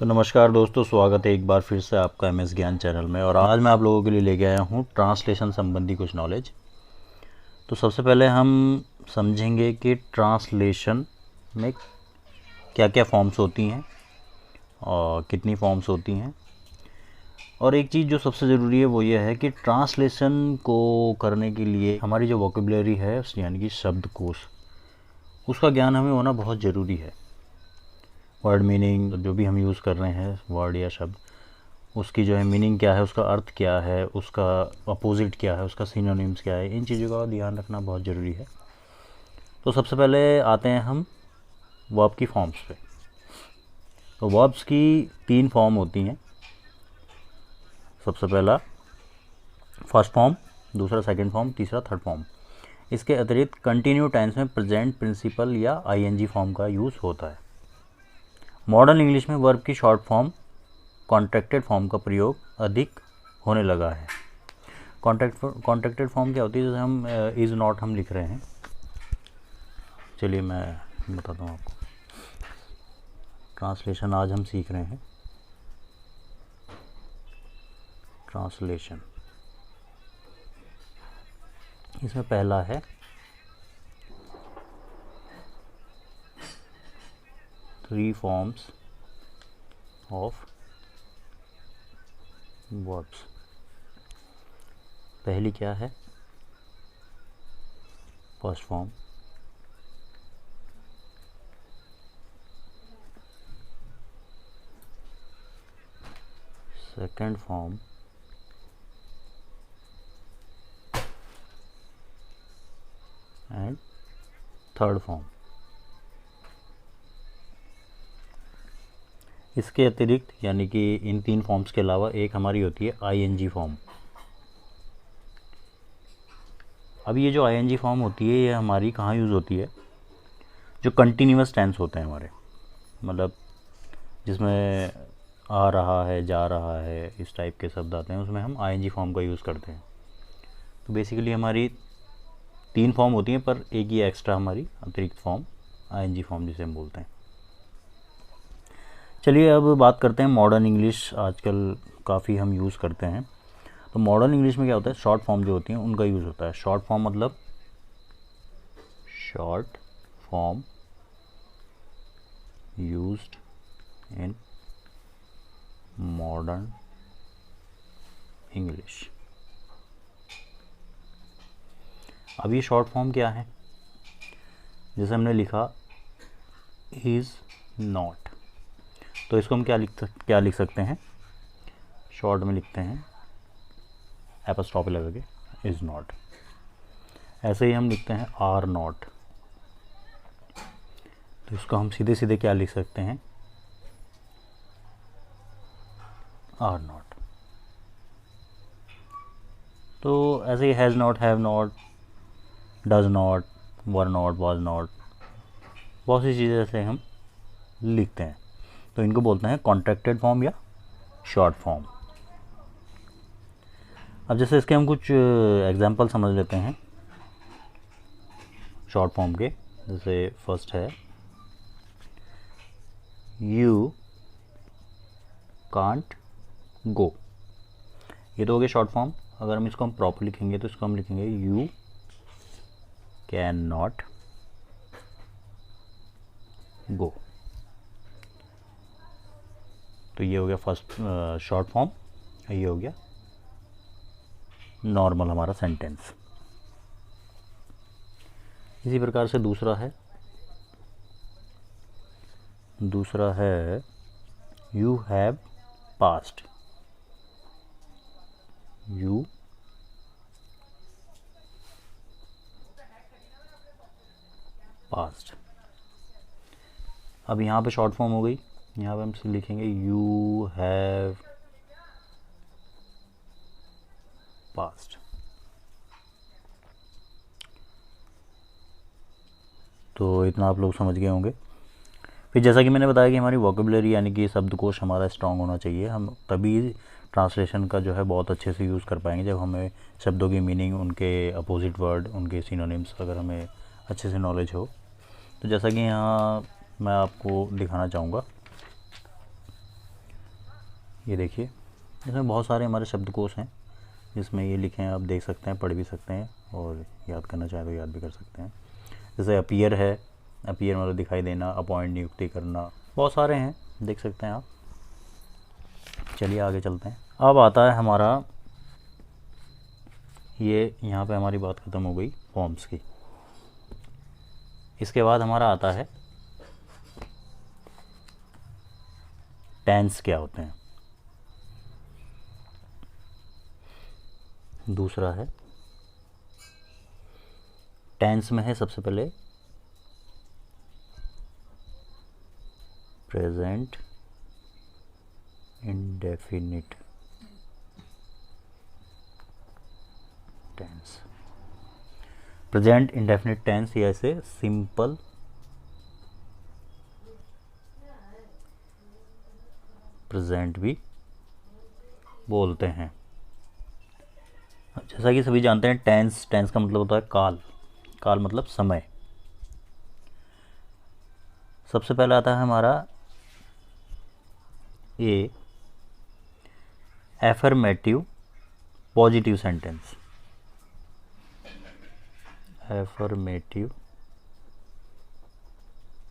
तो नमस्कार दोस्तों, स्वागत है एक बार फिर से आपका एम एस ज्ञान चैनल में। और आज मैं आप लोगों के लिए लेके आया हूँ ट्रांसलेशन संबंधी कुछ नॉलेज। तो सबसे पहले हम समझेंगे कि ट्रांसलेशन में क्या क्या फॉर्म्स होती हैं और कितनी फॉर्म्स होती हैं। और एक चीज़ जो सबसे ज़रूरी है वो ये है कि ट्रांसलेशन को करने के लिए हमारी जो वोकेबुलरी है यानी कि शब्दकोश, उसका ज्ञान हमें होना बहुत ज़रूरी है। वर्ड मीनिंग जो भी हम यूज़ कर रहे हैं वर्ड या शब्द, उसकी जो है मीनिंग क्या है, उसका अर्थ क्या है, उसका अपोजिट क्या है, उसका सिनोनिम्स क्या है, इन चीज़ों का ध्यान रखना बहुत ज़रूरी है। तो सबसे पहले आते हैं हम वर्ब की फॉर्म्स पे। तो वर्ब्स की 3 फॉर्म होती हैं। सबसे पहला फर्स्ट फॉर्म, दूसरा सेकंड फॉर्म, तीसरा थर्ड फॉर्म। इसके अतिरिक्त कंटिन्यू टेंस में प्रेजेंट प्रिंसिपल या आईएनजी फॉर्म का यूज़ होता है। मॉडर्न इंग्लिश में वर्ब की शॉर्ट फॉर्म कॉन्ट्रैक्टेड फॉर्म का प्रयोग अधिक होने लगा है। कॉन्ट्रैक्टेड फॉर्म क्या होती है? जैसे हम इज़ नॉट हम लिख रहे हैं, चलिए मैं बताता हूँ आपको। ट्रांसलेशन आज हम सीख रहे हैं। ट्रांसलेशन, इसमें पहला है थ्री फॉर्म्स ऑफ वर्ब्स। पहली क्या है? First form, second form and third form. इसके अतिरिक्त यानी कि इन 3 फॉर्म्स के अलावा एक हमारी होती है आईएनजी फॉर्म। अब ये जो आईएनजी फॉर्म होती है ये हमारी कहाँ यूज़ होती है? जो कंटिन्यूअस टेंस होते हैं हमारे, मतलब जिसमें आ रहा है, जा रहा है, इस टाइप के शब्द आते हैं, उसमें हम आईएनजी फॉर्म का यूज़ करते हैं। तो बेसिकली हमारी 3 फॉर्म होती हैं, पर एक ही एक्स्ट्रा हमारी अतिरिक्त फॉर्म आईएनजी फॉर्म जिसे हम बोलते हैं। चलिए अब बात करते हैं मॉडर्न इंग्लिश। आजकल काफ़ी हम यूज़ करते हैं। तो मॉडर्न इंग्लिश में क्या होता है? शॉर्ट फॉर्म जो होती हैं उनका यूज़ होता है। शॉर्ट फॉर्म मतलब short form used in modern English. अब ये शॉर्ट फॉर्म क्या है? जैसे हमने लिखा इज़ नॉट, तो इसको हम क्या लिख सकते हैं? शॉर्ट में लिखते हैं एपॉस्ट्रोफी लगा के, इज़ नॉट। ऐसे ही हम लिखते हैं आर नॉट, तो इसको हम सीधे सीधे क्या लिख सकते हैं? Are not. तो ऐसे ही has not, have not, does not, were not, was not, बहुत सी चीज़ें ऐसे हम लिखते हैं। तो इनको बोलते हैं कॉन्ट्रैक्टेड फॉर्म या शॉर्ट फॉर्म। अब जैसे इसके हम कुछ एग्जांपल समझ लेते हैं शॉर्ट फॉर्म के। जैसे फर्स्ट है यू कांट गो। ये तो हो गया शॉर्ट फॉर्म। अगर हम इसको हम प्रॉपर लिखेंगे तो इसको हम लिखेंगे यू कैन नॉट गो। तो ये हो गया फर्स्ट शॉर्ट फॉर्म। ये हो गया नॉर्मल हमारा सेंटेंस। इसी प्रकार से दूसरा है you have past. You past. अब यहाँ पे शॉर्ट फॉर्म हो गई। यहाँ पे हम लिखेंगे यू हैव पास्ट। तो इतना आप लोग समझ गए होंगे। फिर जैसा कि मैंने बताया कि हमारी वोकेबुलरी यानी कि शब्दकोश हमारा स्ट्रांग होना चाहिए। हम तभी ट्रांसलेशन का जो है बहुत अच्छे से यूज़ कर पाएंगे जब हमें शब्दों की मीनिंग, उनके अपोजिट वर्ड, उनके सिनोनिम्स अगर हमें अच्छे से नॉलेज हो। तो जैसा कि यहाँ मैं आपको दिखाना चाहूँगा ये देखिए, इसमें बहुत सारे हमारे शब्दकोश हैं जिसमें ये लिखे हैं, आप देख सकते हैं, पढ़ भी सकते हैं और याद करना चाहें तो याद भी कर सकते हैं। जैसे अपीयर है, अपीयर मतलब दिखाई देना, अपॉइंट नियुक्ति करना, बहुत सारे हैं, देख सकते हैं आप। चलिए आगे चलते हैं। अब आता है हमारा, ये यहाँ पे हमारी बात ख़त्म हो गई फॉर्म्स की। इसके बाद हमारा आता है टेंस क्या होते हैं। दूसरा है टेंस में है सबसे पहले present indefinite tense. Present indefinite tense या इसे सिंपल प्रेजेंट भी बोलते हैं। जैसा कि सभी जानते हैं, टेंस का मतलब होता है काल। काल मतलब समय। सबसे पहले आता है हमारा a affirmative positive sentence. Affirmative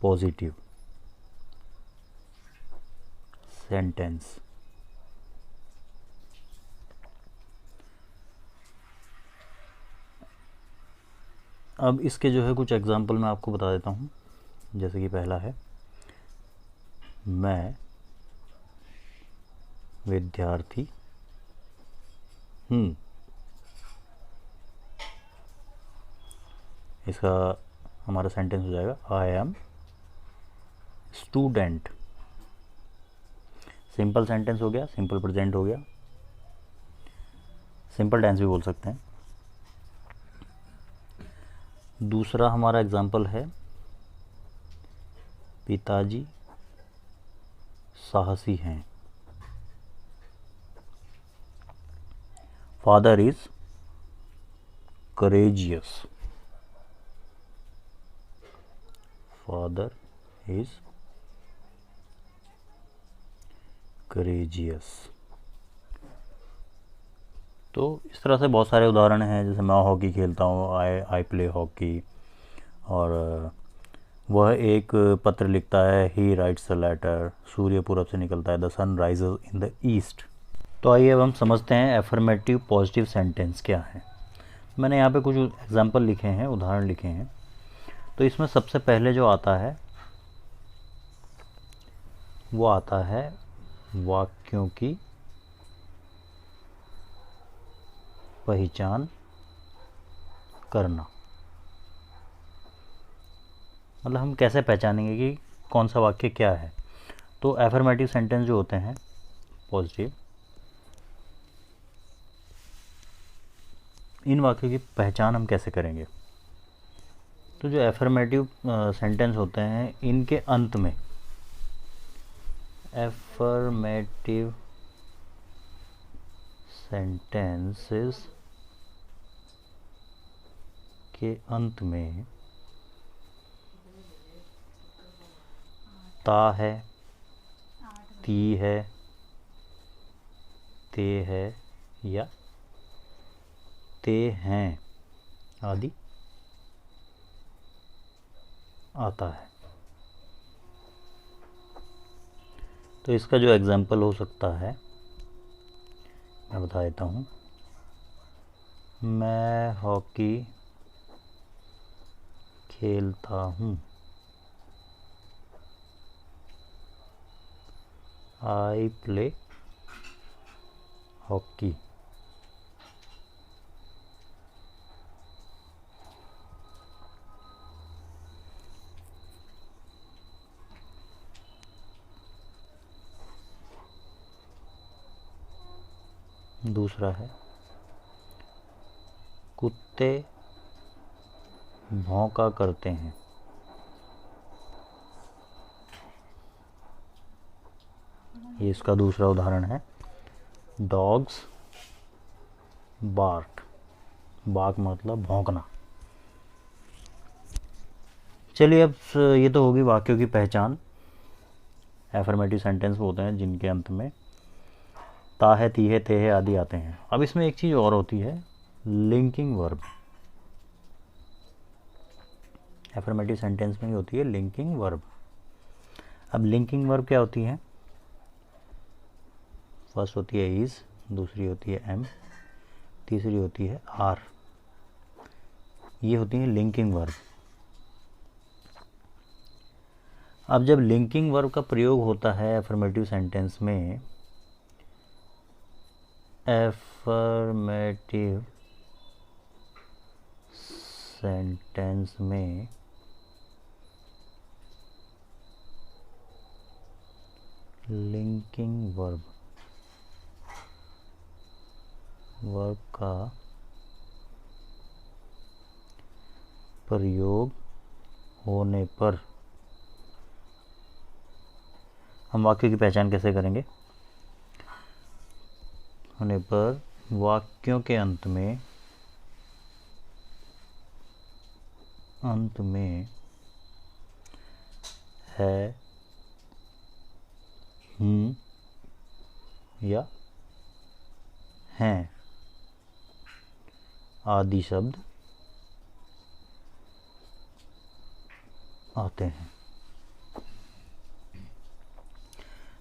positive sentence. अब इसके जो है कुछ एग्जाम्पल मैं आपको बता देता हूँ। जैसे कि पहला है, मैं विद्यार्थी हूँ। इसका हमारा सेंटेंस हो जाएगा I am student. Simple sentence हो गया, सिंपल प्रेजेंट हो गया, सिंपल टेंस भी बोल सकते हैं। दूसरा हमारा एग्जाम्पल है, पिताजी साहसी हैं। Father is courageous। Father is courageous। तो इस तरह से बहुत सारे उदाहरण हैं। जैसे मैं हॉकी खेलता हूँ, आई प्ले हॉकी। और वह एक पत्र लिखता है, ही राइट्स अ लेटर। सूर्य पूरब से निकलता है, the sun rises in the east. तो आइए अब हम समझते हैं एफर्मेटिव पॉजिटिव सेंटेंस क्या है। मैंने यहाँ पे कुछ एग्जाम्पल लिखे हैं, उदाहरण लिखे हैं। तो इसमें सबसे पहले जो आता है वो आता है वाक्यों की पहचान करना। मतलब हम कैसे पहचानेंगे कि कौन सा वाक्य क्या है। तो एफर्मेटिव सेंटेंस जो होते हैं पॉजिटिव, इन वाक्यों की पहचान हम कैसे करेंगे। तो जो एफर्मेटिव सेंटेंस होते हैं, इनके अंत में, एफर्मेटिव सेंटेंसेस के अंत में ता है, ती है, ते है या ते हैं आदि आता है। तो इसका जो एग्जाम्पल हो सकता है मैं बता देता हूँ। मैं हॉकी खेलता हूँ। I play hockey. दूसरा है, कुत्ते भौंका करते हैं। ये इसका दूसरा उदाहरण है, डॉग्स बार्क। बार्क मतलब भौंकना। चलिए अब ये तो होगी वाक्यों की पहचान। एफर्मेटिव सेंटेंस होते हैं जिनके अंत में ता है, ती है, ते है आदि आते हैं। अब इसमें एक चीज़ और होती है, लिंकिंग वर्ब। एफर्मेटिव सेंटेंस में ही होती है लिंकिंग वर्ब। अब लिंकिंग वर्ब क्या होती है? फर्स्ट होती है इज़, दूसरी होती है एम, तीसरी होती है आर। ये होती है लिंकिंग वर्ब। अब जब लिंकिंग वर्ब का प्रयोग होता है एफर्मेटिव सेंटेंस में, एफर्मेटिव सेंटेंस में लिंकिंग वर्ब का प्रयोग होने पर हम वाक्य की पहचान कैसे करेंगे? होने पर वाक्यों के अंत में है, हूँ या हैं आदि शब्द आते हैं।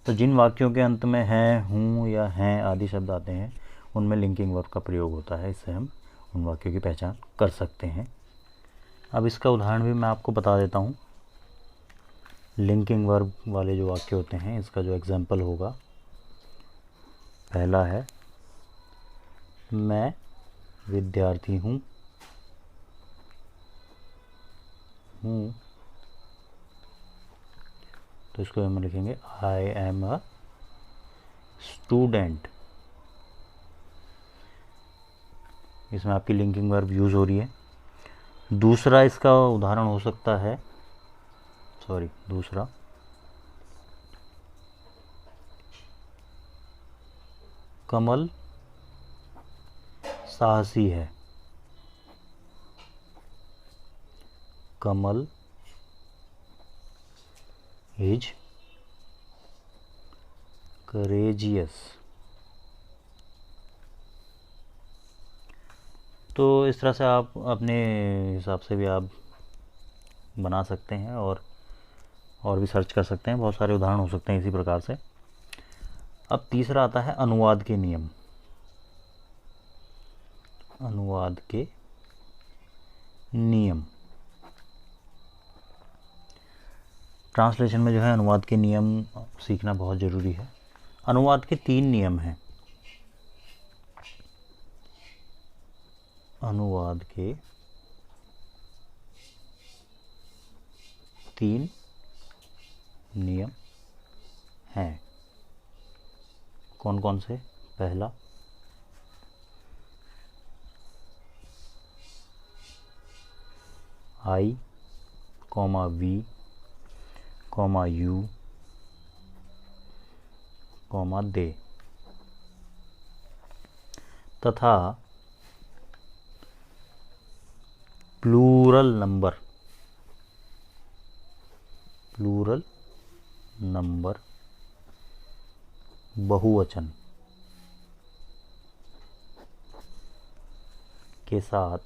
तो जिन वाक्यों के अंत में है, हूँ या हैं आदि शब्द आते हैं, उनमें लिंकिंग वर्ब का प्रयोग होता है। इससे हम उन वाक्यों की पहचान कर सकते हैं। अब इसका उदाहरण भी मैं आपको बता देता हूँ। लिंकिंग वर्ब वाले जो वाक्य होते हैं, इसका जो एग्जाम्पल होगा, पहला है मैं विद्यार्थी हूँ। तो इसको हम लिखेंगे आई एम अ स्टूडेंट। इसमें आपकी लिंकिंग वर्ब यूज़ हो रही है। दूसरा इसका उदाहरण हो सकता है, दूसरा कमल साहसी है। कमल इज करेजियस। तो इस तरह से आप अपने हिसाब से भी आप बना सकते हैं और भी सर्च कर सकते हैं। बहुत सारे उदाहरण हो सकते हैं इसी प्रकार से। अब तीसरा आता है अनुवाद के नियम। अनुवाद के नियम, ट्रांसलेशन में जो है अनुवाद के नियम सीखना बहुत ज़रूरी है। अनुवाद के 3 नियम हैं। अनुवाद के 3 नियम हैं। कौन कौन से? पहला, आई, वी, यू, दे तथा प्लूरल नंबर बहुवचन के साथ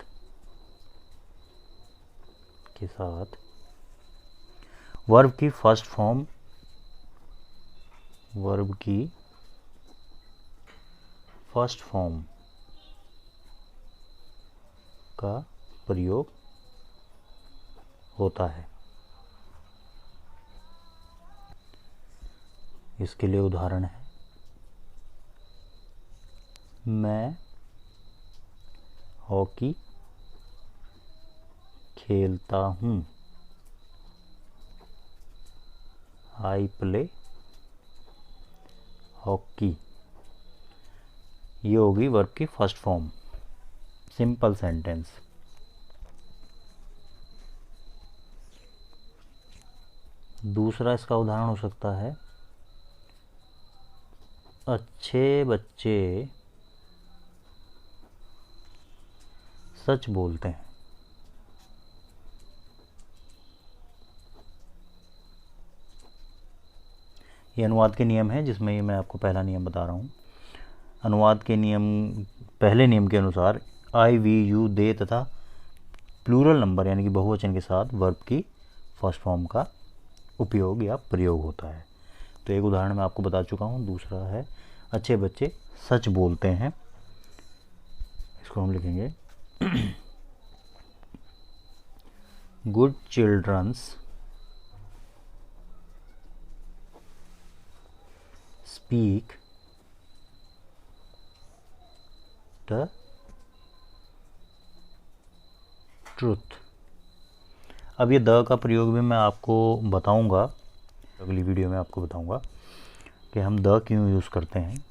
वर्ब की फर्स्ट फॉर्म का प्रयोग होता है। इसके लिए उदाहरण है, मैं हॉकी खेलता हूँ। I play hockey. ये होगी वर्ब की फर्स्ट फॉर्म, सिंपल सेंटेंस। दूसरा इसका उदाहरण हो सकता है, अच्छे बच्चे सच बोलते हैं। ये अनुवाद के नियम है, जिसमें ये मैं आपको पहला नियम बता रहा हूँ। अनुवाद के नियम, पहले नियम के अनुसार आई, वी, यू, दे तथा प्लूरल नंबर यानी कि बहुवचन के साथ वर्ब की फर्स्ट फॉर्म का उपयोग या प्रयोग होता है। तो एक उदाहरण मैं आपको बता चुका हूँ। दूसरा है अच्छे बच्चे सच बोलते हैं। इसको हम लिखेंगे good childrens speak the truth. अब ये द का प्रयोग भी मैं आपको बताऊंगा, अगली वीडियो में आपको बताऊंगा कि हम द क्यों यूज़ करते हैं।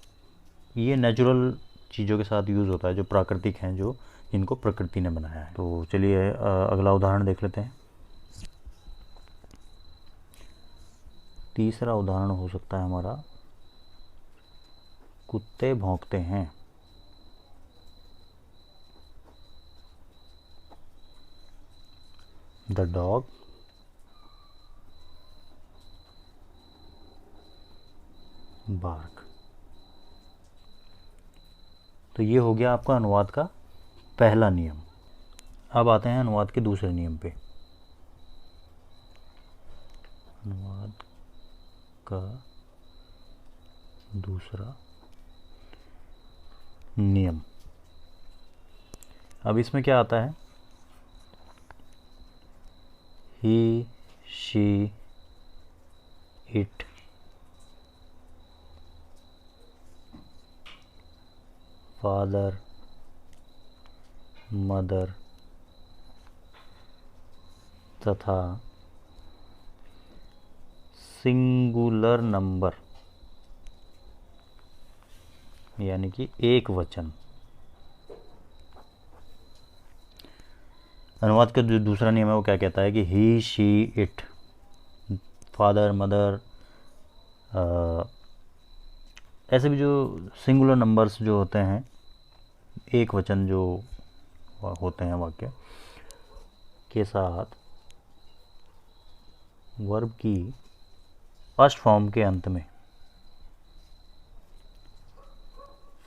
ये नेचुरल चीज़ों के साथ यूज़ होता है, जो प्राकृतिक हैं, जो जिनको प्रकृति ने बनाया है। तो चलिए अगला उदाहरण देख लेते हैं। तीसरा उदाहरण हो सकता है हमारा कुत्ते भौंकते हैं। The dog bark. तो ये हो गया आपका अनुवाद का पहला नियम। अब आते हैं अनुवाद के दूसरे नियम पे। अनुवाद का दूसरा नियम। अब इसमें क्या आता है? ही, शी, इट, फादर, मदर तथा सिंगुलर नंबर यानी कि एक वचन। अनुवाद का जो दूसरा नियम है वो क्या कहता है कि ही, शी, इट, फादर, मदर, ऐसे भी जो सिंगुलर नंबर्स जो होते हैं, एक वचन जो होते हैं वाक्य के साथ वर्ब की फर्स्ट फॉर्म के अंत में,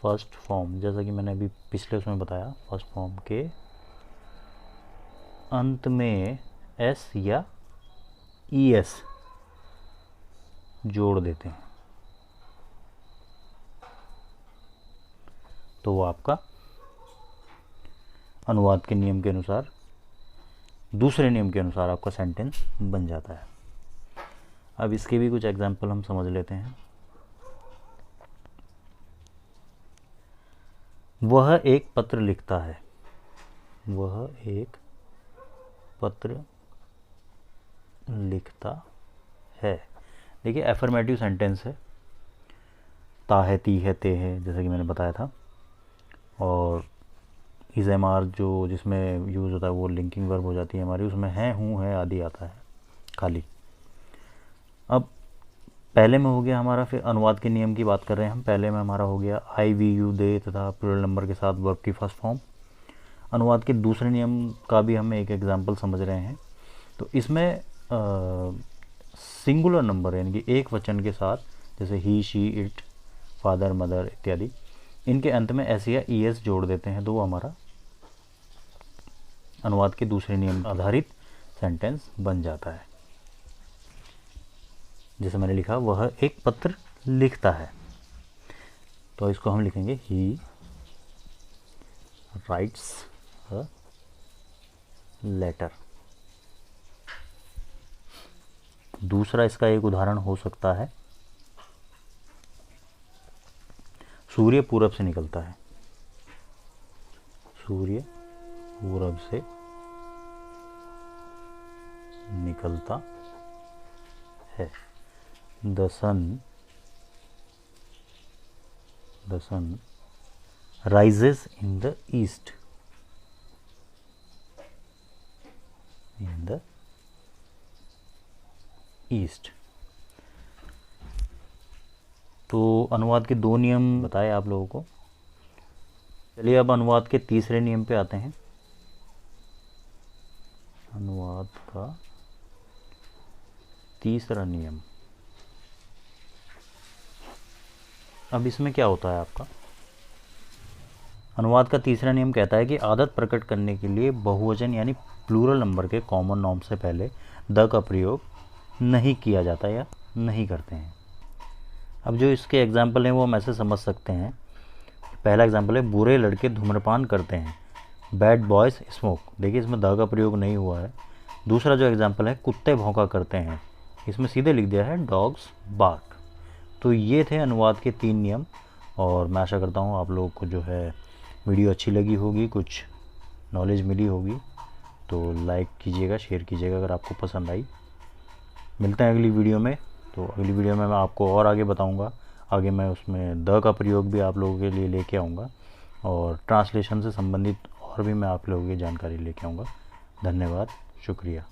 फर्स्ट फॉर्म जैसा कि मैंने अभी पिछले उसमें बताया, फर्स्ट फॉर्म के अंत में एस या ई एस जोड़ देते हैं तो वो आपका अनुवाद के नियम के अनुसार, दूसरे नियम के अनुसार आपका सेंटेंस बन जाता है। अब इसके भी कुछ एग्जाम्पल हम समझ लेते हैं। वह एक पत्र लिखता है। वह एक पत्र लिखता है। देखिए एफर्मेटिव सेंटेंस है, ता है, ती है, ते है, जैसा कि मैंने बताया था। और इज एम आर जो जिसमें यूज़ होता है वो लिंकिंग वर्ब हो जाती है हमारी, उसमें है, हूँ, है आदि आता है खाली। अब पहले में हो गया हमारा, फिर अनुवाद के नियम की बात कर रहे हैं हम। पहले में हमारा हो गया आई, वी, यू, दे तथा प्लूरल नंबर के साथ वर्ब की फर्स्ट फॉर्म। अनुवाद के दूसरे नियम का भी हम एक एग्जांपल समझ रहे हैं। तो इसमें सिंगुलर नंबर यानी कि एक वचन के साथ, जैसे ही, शी, इट, फादर, मदर इत्यादि, इनके अंत में एस या ई एस जोड़ देते हैं तो वो हमारा अनुवाद के दूसरे नियम आधारित सेंटेंस बन जाता है। जैसे मैंने लिखा, वह एक पत्र लिखता है, तो इसको हम लिखेंगे ही राइट्स अ लेटर। दूसरा इसका एक उदाहरण हो सकता है, सूर्य पूरब से निकलता है। सूर्य पूरब से निकलता है। The sun rises in the east. In the east. तो अनुवाद के दो नियम बताए आप लोगों को। चलिए अब अनुवाद के तीसरे नियम पे आते हैं। अनुवाद का तीसरा नियम। अब इसमें क्या होता है आपका अनुवाद का तीसरा नियम कहता है कि आदत प्रकट करने के लिए बहुवचन यानी प्लूरल नंबर के कॉमन नॉर्म से पहले द का प्रयोग नहीं किया जाता या नहीं करते हैं। अब जो इसके एग्जाम्पल हैं वो हम ऐसे समझ सकते हैं। पहला एग्जाम्पल है बुरे लड़के धूम्रपान करते हैं, बैड बॉयज़ स्मोक। देखिए इसमें द का प्रयोग नहीं हुआ है। दूसरा जो एग्जाम्पल है कुत्ते भौंका करते हैं, इसमें सीधे लिख दिया है डॉग्स बार्क। तो ये थे अनुवाद के 3 नियम और मैं आशा करता हूँ आप लोगों को जो है वीडियो अच्छी लगी होगी, कुछ नॉलेज मिली होगी। तो लाइक कीजिएगा, शेयर कीजिएगा अगर आपको पसंद आई। मिलते हैं अगली वीडियो में। तो अगली वीडियो में मैं आपको और आगे बताऊंगा। आगे मैं उसमें द का प्रयोग भी आप लोगों के लिए लेके आऊँगा और ट्रांसलेशन से संबंधित और भी मैं आप लोगों की जानकारी लेके आऊँगा। धन्यवाद, शुक्रिया।